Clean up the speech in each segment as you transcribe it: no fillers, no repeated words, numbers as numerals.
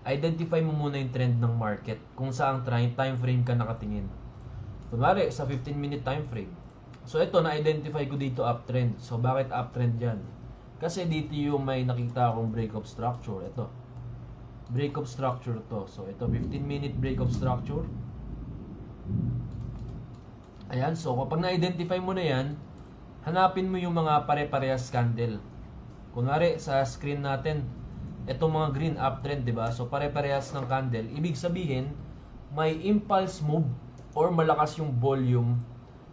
identify mo muna yung trend ng market kung saang time frame ka nakatingin. Kunwari, sa 15-minute time frame. So, ito, na-identify ko dito uptrend. So, bakit uptrend yan? Kasi dito yung may nakita akong break of structure. Ito. Break of structure to. So, ito, 15-minute break of structure. Ayan. So, kapag na-identify mo na yan, hanapin mo yung mga pare-parehas candle. Kunwari, sa screen natin, itong mga green uptrend, di ba? So, pare-parehas ng candle. Ibig sabihin, may impulse move or malakas yung volume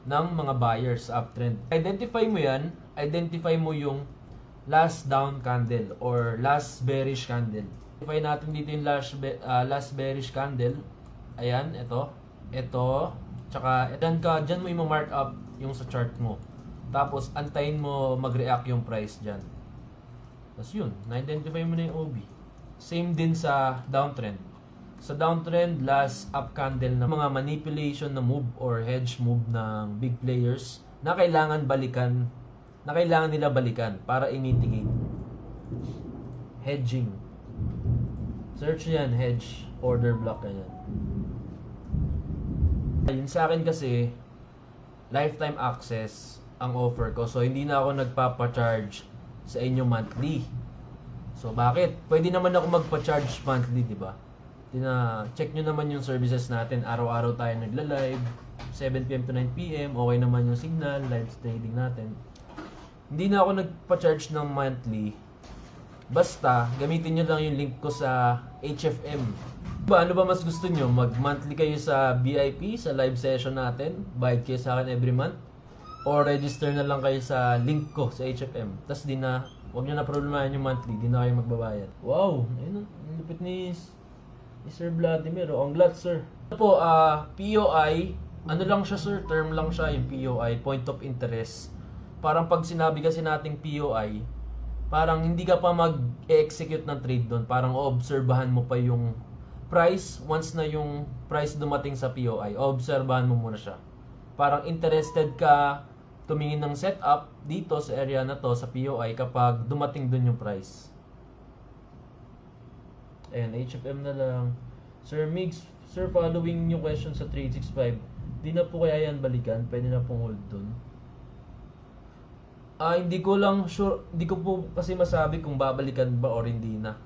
ng mga buyers uptrend. Identify mo yan, identify mo yung last down candle or last bearish candle. Identify natin dito yung last bearish candle. Ayan, ito. Ito. Tsaka, dyan mo i-mark up yung sa chart mo. Tapos, antayin mo mag-react yung price dyan. Tapos yun, na-identify mo na yung OB. Same din sa downtrend. Sa downtrend, last up candle na mga manipulation na move or hedge move ng big players na kailangan nila balikan para i-mitigate. Hedging. Search yan, hedge, order block, ganyan. Yun sa akin kasi, lifetime access ang offer ko. So, hindi na ako nagpapa-charge sa inyo monthly. So, bakit? Pwede naman ako magpa-charge monthly, di ba? Check nyo naman yung services natin. Araw-araw tayo nagla-live. 7pm to 9pm. Okay naman yung signal. Live trading natin. Hindi na ako nagpa-charge ng monthly. Basta, gamitin nyo lang yung link ko sa HFM. Ano ba mas gusto nyo? Mag-monthly kayo sa VIP, sa live session natin. Bayad kayo sa akin every month. O register na lang kayo sa link ko sa HFM. Tapos huwag nyo na problemahin yung monthly. Di na kayo magbabayad. Wow! Ayun, ang lupit ni Sir Vladimir. Ang glad, sir. Ano po, POI, ano lang siya, sir? Term lang siya, yung POI, point of interest. Parang pag sinabi kasi nating POI, parang hindi ka pa mag-execute ng trade doon. Parang oobserbahan mo pa yung price. Once na yung price dumating sa POI, oobserbahan mo muna siya. Parang interested ka tumingin ng setup dito sa area na to sa POI kapag dumating dun yung price. Ayan, HFM na lang. Sir Migs, sir, following yung question sa 365, di na po kaya yan balikan? Pwede na pong hold dun? Hindi ko lang sure, hindi ko po kasi masabi kung babalikan ba or hindi na.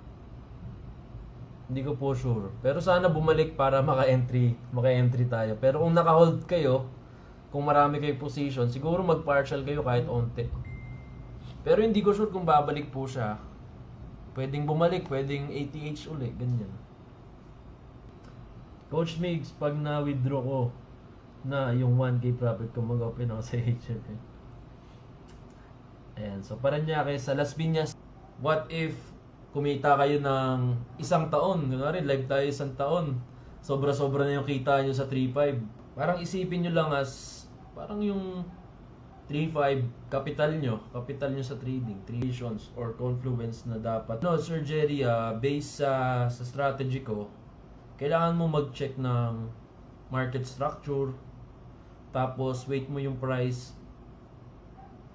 Hindi ko po sure. Pero sana bumalik para maka-entry tayo. Pero kung naka-hold kayo, kung marami kayo position, siguro mag-partial kayo kahit onte. Pero hindi ko sure kung babalik po siya. Pwedeng bumalik, pwedeng ATH ulit, ganyan. Coach Migs, pag na-withdraw ko na yung 1K profit ko, mag-open ako sa HFM. Ayan, so Paranaque, sa Las Piñas, what if kumita kayo ng isang taon? Kunwari, live tayo isang taon. Sobra-sobra na yung kita nyo sa 3.5. Parang isipin nyo lang as parang yung 3.5 capital nyo sa trading, traditions or confluence na dapat. No, Sir Jerry, based sa strategy ko, kailangan mo mag-check ng market structure, tapos wait mo yung price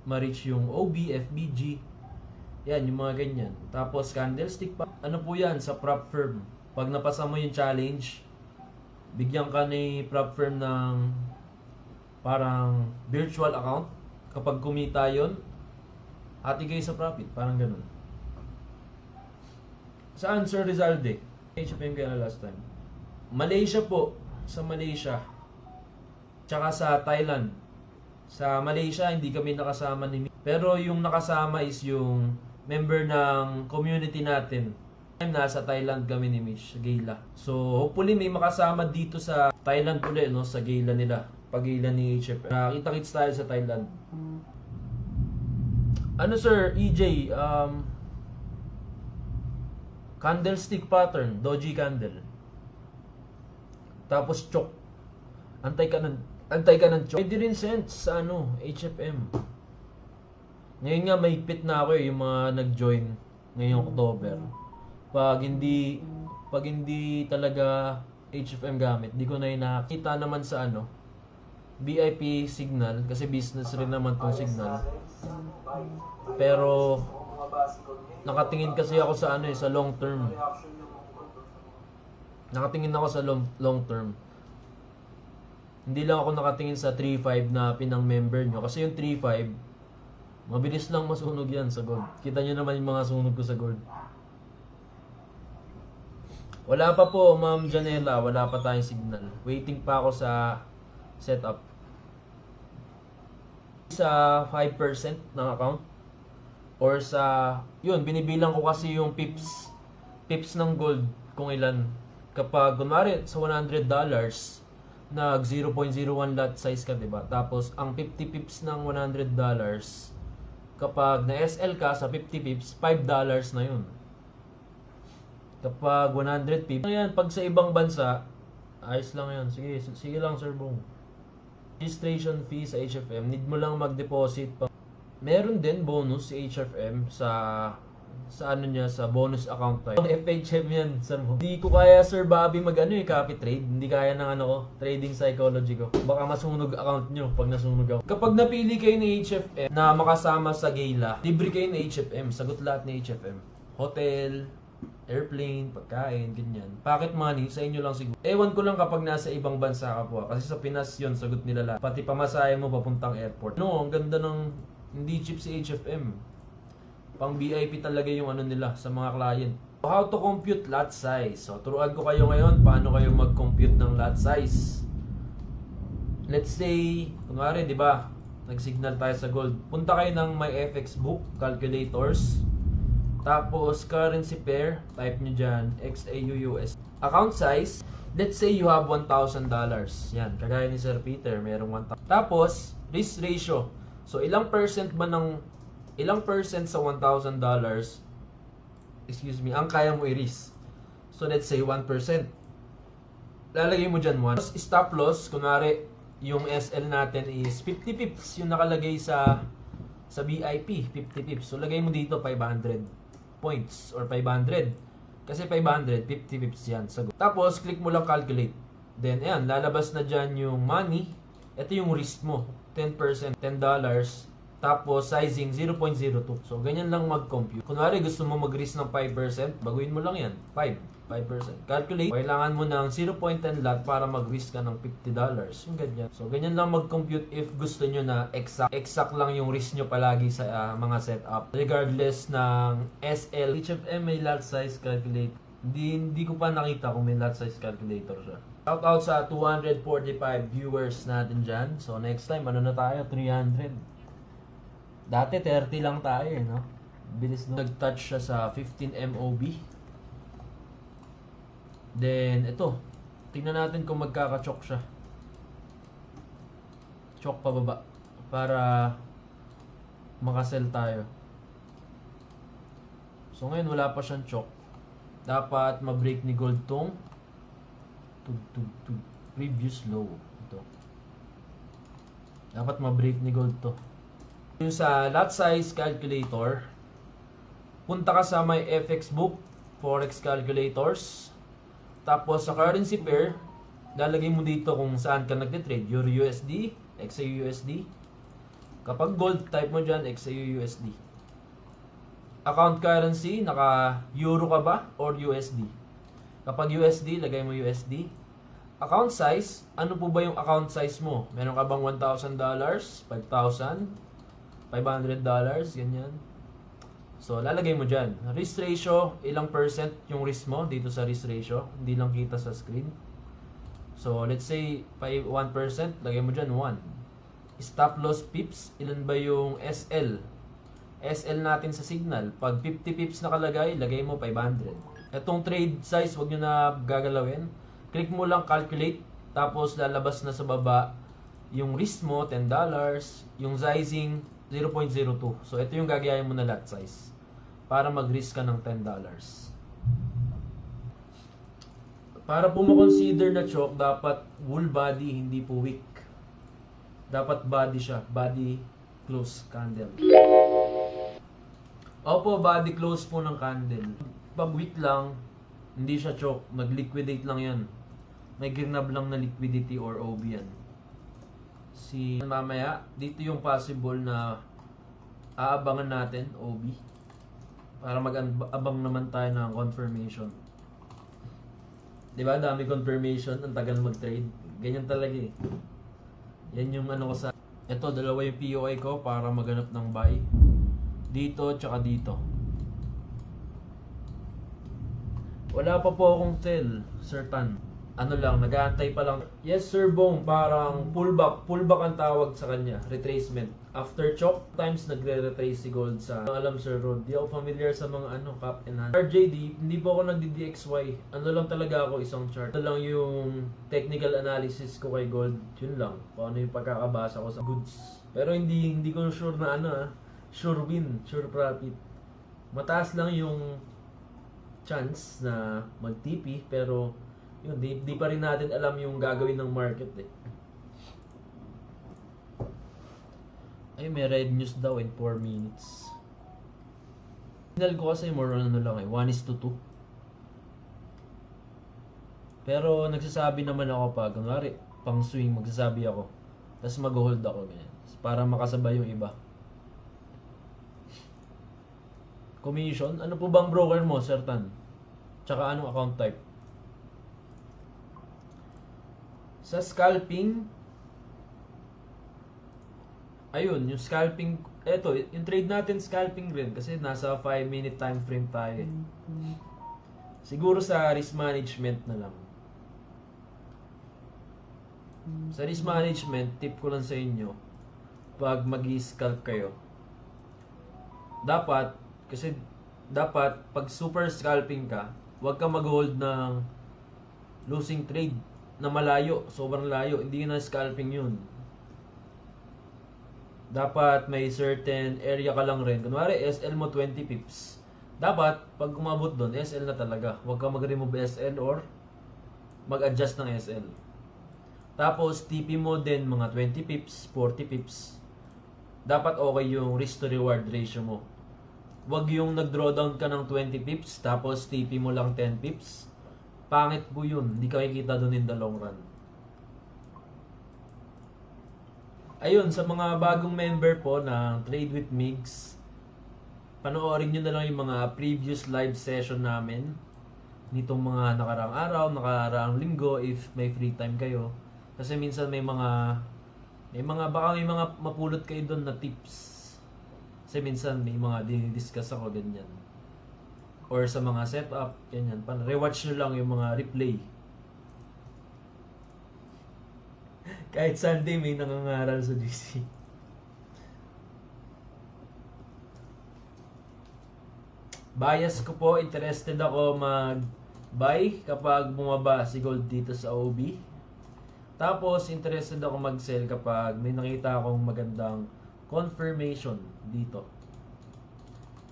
ma-reach yung OB, FBG, yan, yung mga ganyan. Tapos candlestick pa. Ano po yan sa prop firm? Pag napasa mo yung challenge, bigyan ka ni prop firm ng parang virtual account. Kapag kumita yon, hati kayo sa profit. Parang ganun. Saan, Sir Rizalde? HFM kayo na last time. Malaysia po. Sa Malaysia. Tsaka sa Thailand. Sa Malaysia, hindi kami nakasama ni Mish. Pero yung nakasama is yung member ng community natin. Nasa Thailand kami ni Mish, sa Gala. So, hopefully may makasama dito sa Thailand ulit, no? Sa Gala nila. Pag-Gala ni HFM. Kita-kits tayo sa Thailand. Ano, Sir EJ? Candlestick pattern. Doji candle. Tapos chok. Antay ka ng chok. Pwede rin sense sa HFM. Ngayon nga may pit na ako yung mga nag-join ngayong October. Pag hindi talaga HFM gamit, di ko na nakita naman sa VIP signal kasi business rin naman tong signal. Pero nakatingin kasi ako sa sa long term. Nakatingin ako sa long term. Hindi lang ako nakatingin sa 3.5 na pinang-member nyo. Kasi yung 3.5, mabilis lang masunog yan sa gold. Kita nyo naman yung mga sunog ko sa gold. Wala pa po, Ma'am Janela. Wala pa tayong signal. Waiting pa ako sa setup. Sa 5% ng account. Or sa, yun, binibilang ko kasi yung pips ng gold kung ilan. Kapag, kunwari, sa $100, nag 0.01 lot size ka, diba? Tapos, ang 50 pips ng $100, kapag na-SL ka sa 50 pips, $5 na yun. Kapag 100 pips, yan, pag sa ibang bansa, ayos lang yan. Sige lang, Sir Bong. Registration fee sa HFM, need mo lang mag-deposit pa. Meron din bonus si HFM sa ano niya, sa bonus account tayo. FHM yan, Sir Bong. Hindi ko kaya, Sir Bobby, copy trade. Hindi kaya ng trading psychology ko. Baka masunog account nyo pag nasunog ako. Kapag napili kayo ni HFM na makasama sa gala, libre kayo ni HFM. Sagot lahat ni HFM. Hotel, airplane, pagkain, ganyan. Pocket money, sa inyo lang siguro. Ewan ko lang kapag nasa ibang bansa ka po. Kasi sa Pinas yun, sagot nila lahat. Pati pamasahe mo papuntang airport. No, ang ganda ng hindi cheap si HFM. Pang VIP talaga yung nila sa mga client. So, how to compute lot size? So, turuan ko kayo ngayon paano kayo mag-compute ng lot size. Let's say, kunwari, di ba, nag-signal tayo sa gold. Punta kayo ng my FX book, calculators. Tapos, currency pair, type nyo dyan, XAUUS. Account size, let's say you have $1,000. Yan, kagaya ni Sir Peter, merong 1,000. Tapos, risk ratio. So, ilang percent sa $1,000, ang kaya mo i-risk? So, let's say 1%. Lalagay mo dyan 1. Stop loss, kunwari, yung SL natin is 50 pips, yung nakalagay sa VIP, 50 pips. So, lagay mo dito 500 points or 500. Kasi 500, 50 pips yan. Tapos, click mo lang calculate. Then, ayan, lalabas na dyan yung money. Ito yung risk mo. 10%, $10. Tapos, sizing 0.02. So, ganyan lang mag-compute. Kunwari, gusto mo mag-risk ng 5%, baguhin mo lang yan. 5%. Calculate. Kailangan mo ng 0.10 lot para mag-risk ka ng $50. Yung ganyan. So, ganyan lang mag-compute if gusto nyo na exact lang yung risk nyo palagi sa mga setup. Regardless ng SL. HFM may lot size calculate. Hindi ko pa nakita kung may lot size calculator siya. Shout out sa 245 viewers natin dyan. So, next time, ano na tayo? 300. Dati 30 lang tayo no? Bilis na. Nag-touch siya sa 15 MOB. Then, ito. Tingnan natin kung magkaka-choke siya. Choke pababa. Para makasell tayo. So, ngayon wala pa siyang choke. Dapat ma-break ni gold tong previous low. Ito. Dapat ma-break ni gold to. Yung sa lot size calculator, punta ka sa my FX book, forex calculators. Tapos sa currency pair, lalagay mo dito kung saan ka nagtitrade. Euro USD, XAUUSD. Kapag gold, type mo dyan XAUUSD. Account currency, naka euro ka ba or USD? Kapag USD, lagay mo USD. Account size, ano po ba yung account size mo? Meron ka bang $1,000, $5,000, $500, ganyan. So, lalagay mo dyan. Risk ratio, ilang percent yung risk mo dito sa risk ratio. Hindi lang kita sa screen. So, let's say 1%, lagay mo dyan 1. Stop loss pips, ilan ba yung SL? SL natin sa signal. Pag 50 pips nakalagay, lagay mo 500. Itong trade size, wag nyo na gagalawin. Click mo lang calculate, tapos lalabas na sa baba yung risk mo, $10, yung sizing, 0.02. So, ito yung gagayahin mo na lot size para mag-risk ka ng $10. Para po ma-consider na choke, dapat full body, hindi po weak. Dapat body siya. Body close candle. Opo, body close po ng candle. Pag weak lang, hindi siya choke. Mag-liquidate lang yan. May ginab lang na liquidity or OB yan. Mamaya, dito yung possible na aabangan natin, OB. Para mag-abang naman tayo ng confirmation. Di ba? Dami confirmation, ang tagal mag-trade. Ganyan talaga eh. Yan yung ano ko sa... Ito, dalawa yung POI ko para maganap ng buy. Dito, tsaka dito. Wala pa po akong sell, Sir Tan. Ano lang, nag-aantay pa lang. Yes, Sir Bong, parang pullback. Pullback ang tawag sa kanya, retracement. After chop, times nagre-retrace si Gold sa... Alam, Sir Rod, di ako familiar sa mga ano, cap and hand. RJD, hindi po ako nagdi-DXY. Ano lang talaga ako, isang chart. Ano lang yung technical analysis ko kay Gold. Yun lang, kung ano yung pagkakabasa ko sa goods. Pero hindi ko sure na ano sure win, sure profit. Mataas lang yung chance na mag-TP, pero yun, di pa rin natin alam yung gagawin ng market eh. Ay, may red news daw in 4 minutes. Signal ko kasi more on ano lang eh, 1:2. Pero nagsasabi naman ako pag, kunwari, pang swing, magsasabi ako. Tapos mag-hold ako, ganyan. Para makasabay yung iba. Commission? Ano po bang broker mo, Sir Tan? Tsaka anong account type? Sa scalping, ayun, yung scalping, eto, yung trade natin scalping rin kasi nasa 5-minute time frame tayo. Siguro sa risk management na lang. Sa risk management, tip ko lang sa inyo, pag mag-i-scalp kayo, dapat pag super scalping ka, huwag ka mag-hold ng losing trade na malayo, sobrang layo, hindi na scalping yun. Dapat may certain area ka lang rin. Kunwari, SL mo 20 pips. Dapat, pag umabot doon, SL na talaga. Huwag ka mag-remove SL or mag-adjust ng SL. Tapos, TP mo din mga 20 pips, 40 pips. Dapat okay yung risk to reward ratio mo. Huwag yung nag-drawdown ka ng 20 pips, tapos TP mo lang 10 pips. Pangit po yun. Hindi ka kikita doon in the long run. Ayun, sa mga bagong member po ng Trade with Migs, panoorin nyo na lang yung mga previous live session namin nitong mga nakaraang araw, nakaraang linggo if may free time kayo. Kasi minsan baka may mga mapulot kayo doon na tips. Kasi minsan may mga dinidiscuss ako ganyan. Or sa mga setup, ganyan. Rewatch nyo lang yung mga replay. Kahit Sunday may nangangaral sa GC. Bias ko po, interested ako mag-buy kapag bumaba si Gold dito sa OB. Tapos, interested ako mag-sell kapag may nakita akong magandang confirmation dito.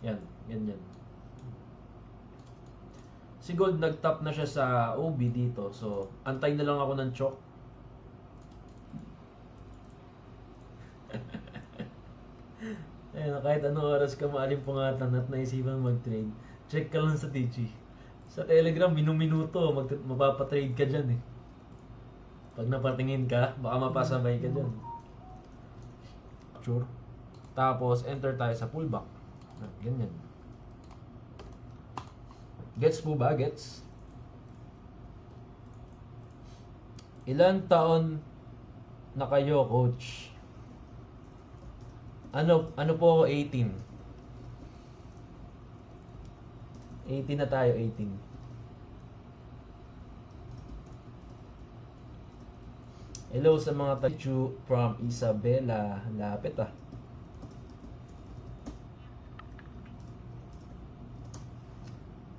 Yan, ganyan. Si Gold nag-top na siya sa OB dito. So, antay na lang ako ng chok. Ayun, kahit anong oras ka maalimpungatan at naisipan mag-trade, check ka lang sa TG. Sa Telegram, minuto, mapapatrade ka dyan eh. Pag napatingin ka, baka mapasabay ka dyan. Sure. Tapos, enter tayo sa pullback. Ganyan. Gets po ba? Gets? Ilan taon na kayo, coach? Ano po ako? 18. 18 na tayo, 18. Hello sa mga tachu from Isabela. Lapit ah.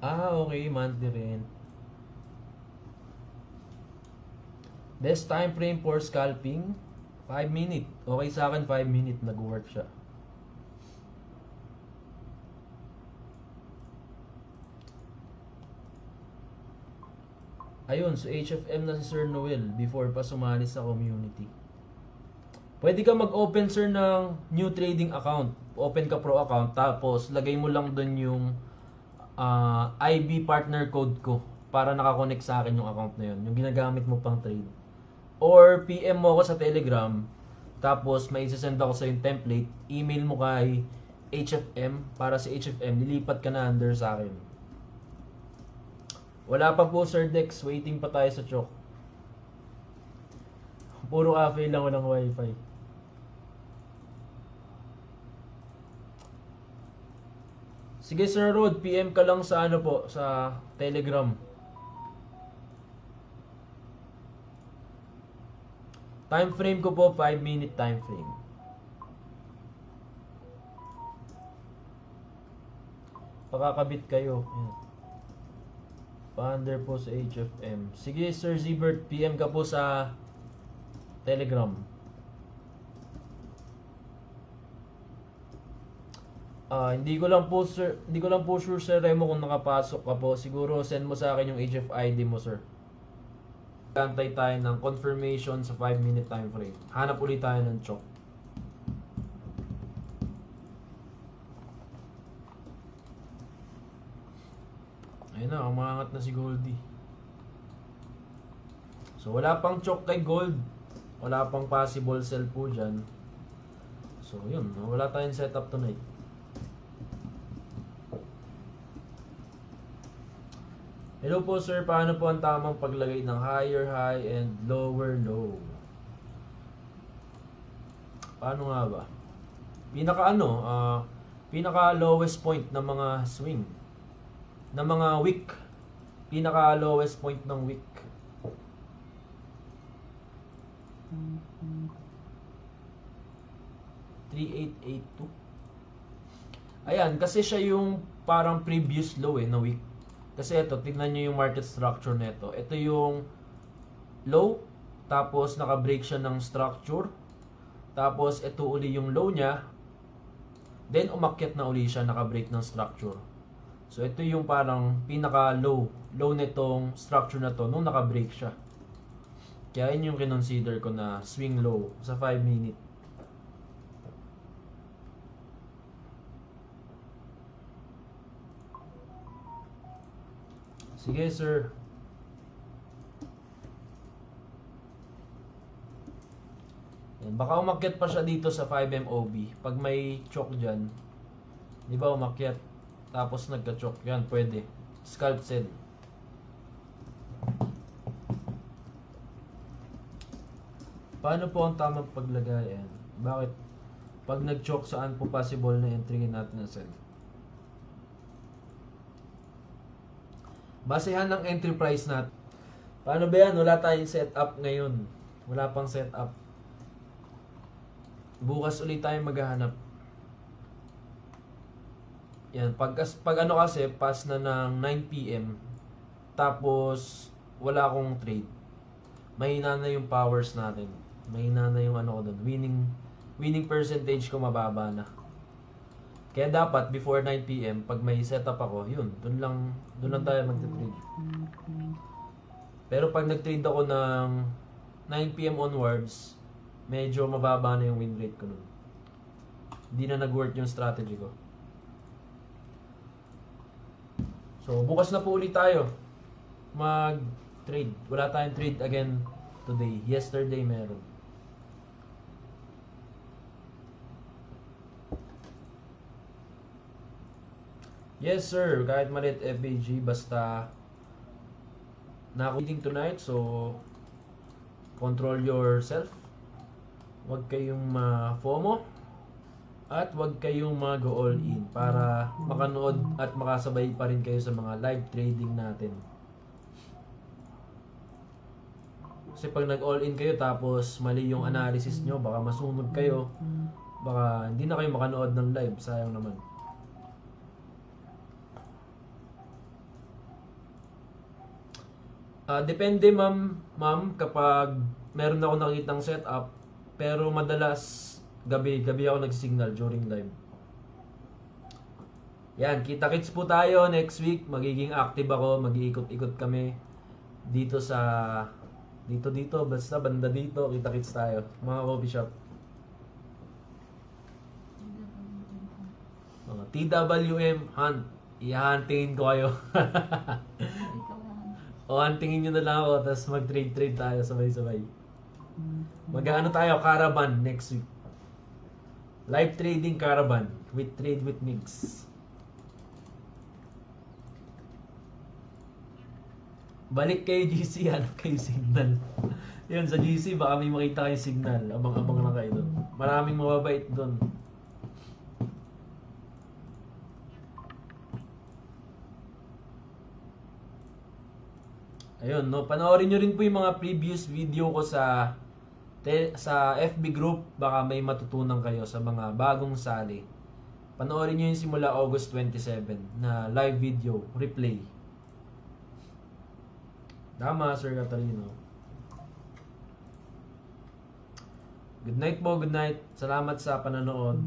Okay, monthly rin. Best time frame for scalping? 5 minute. Okay sa akin, 5 minute. Nag-work siya. Ayun, so HFM na si Sir Noel before pa sumali sa community. Pwede ka mag-open, sir, ng new trading account. Open ka pro account, tapos lagay mo lang doon yung IB partner code ko para nakakonect sa akin yung account na yun, yung ginagamit mo pang trade. Or PM mo ako sa Telegram, tapos may isasend ako sa yung template, email mo kay HFM, para sa HFM, lilipat ka na under sa akin. Wala pa po Sir Dex, waiting pa tayo sa chok. Puro cafe lang, walang wifi. Sige Sir Rod, PM ka lang sa ano po, sa Telegram. Time frame ko po, 5-minute time frame. Pakakabit kayo. Yan. Pander po sa HFM. Sige Sir Zbert, PM ka po sa Telegram. Hindi ko lang po sure Sir Remo kung nakapasok ka po. Siguro send mo sa akin yung HFID mo, sir. Antay tayo ng confirmation sa 5-minute time frame. Hanap ulit tayo ng chok. Ayun na, umangat na si Goldie. So wala pang chok kay Gold. Wala pang possible sell po dyan. So yun, wala tayong setup tonight. Hello po sir, paano po ang tamang paglagay ng higher high and lower low? Paano nga ba? Pinaka lowest point ng mga swing, ng mga wick. Pinaka lowest point ng wick. $3,882. Ayan, kasi siya yung parang previous low na wick. Kasi ito, tignan nyo yung market structure nito. Ito yung low, tapos naka-break siya ng structure. Tapos ito uli yung low niya. Then umakyat na uli siya, naka-break ng structure. So ito yung parang pinaka-low nitong structure na to nung naka-break siya. Kaya yun yung kinonsider ko na swing low sa 5 minute. Sige sir. Yan, baka umakyat pa siya dito sa 5MOB. Pag may choke dyan, di ba umakyat? Tapos nagka-choke. Yan, pwede. Scalp sell. Paano po ang tamang paglagay? Yan. Bakit? Pag nag-choke, saan po possible na entry natin na sell? Basehan ng entry price natin. Paano ba yan? Wala tayong setup ngayon. Wala pang setup. Bukas ulit tayo maghahanap. Yan. Pag ano kasi, pass na ng 9 PM. Tapos, wala akong trade. Mahina na yung powers natin. Mahina na yung ano ko doon. Winning percentage ko mababa na. Kaya dapat before 9 PM, pag may setup ako, yun, doon lang tayo magte-trade. Pero pag nag-trade ako ng 9 PM onwards, medyo mababa na yung win rate ko nun. Hindi na nag-work yung strategy ko. So, bukas na po ulit tayo mag-trade. Wala tayong trade again today. Yesterday meron. Yes sir, kahit maliit FBG, basta na-reading tonight, so control yourself. Huwag kayong ma-FOMO at huwag kayong mag-go all in para makanood at makasabay pa rin kayo sa mga live trading natin. Kasi pag nag-all in kayo tapos mali yung analysis nyo, baka masunog kayo, baka hindi na kayo makanood ng live, sayang naman. Depende ma'am, kapag meron ako nakitang setup, pero madalas gabi ako nag-signal during live. Yan, kita-kits po tayo next week. Magiging active ako, mag-iikot-ikot kami dito basta banda dito, kita-kits tayo. Mga coffee shop. Mga TWM hunt. Ihantingin ko kayo. O, hantingin nyo na lang ako, tapos mag-trade tayo sabay-sabay. Mag-ano tayo, caravan next week. Live trading caravan with trade with Migs. Balik kayo GC, hanap kayo signal. Yun, sa GC, baka may makita kayong signal. Abang-abang lang kayo doon. Maraming mababait doon. Ayun, no? Panoorin nyo rin po yung mga previous video ko sa FB group. Baka may matutunan kayo sa mga bagong sali. Panoorin nyo yung simula August 27 na live video, replay. Tama, Sir Catalino. Good night po, good night. Salamat sa panonood.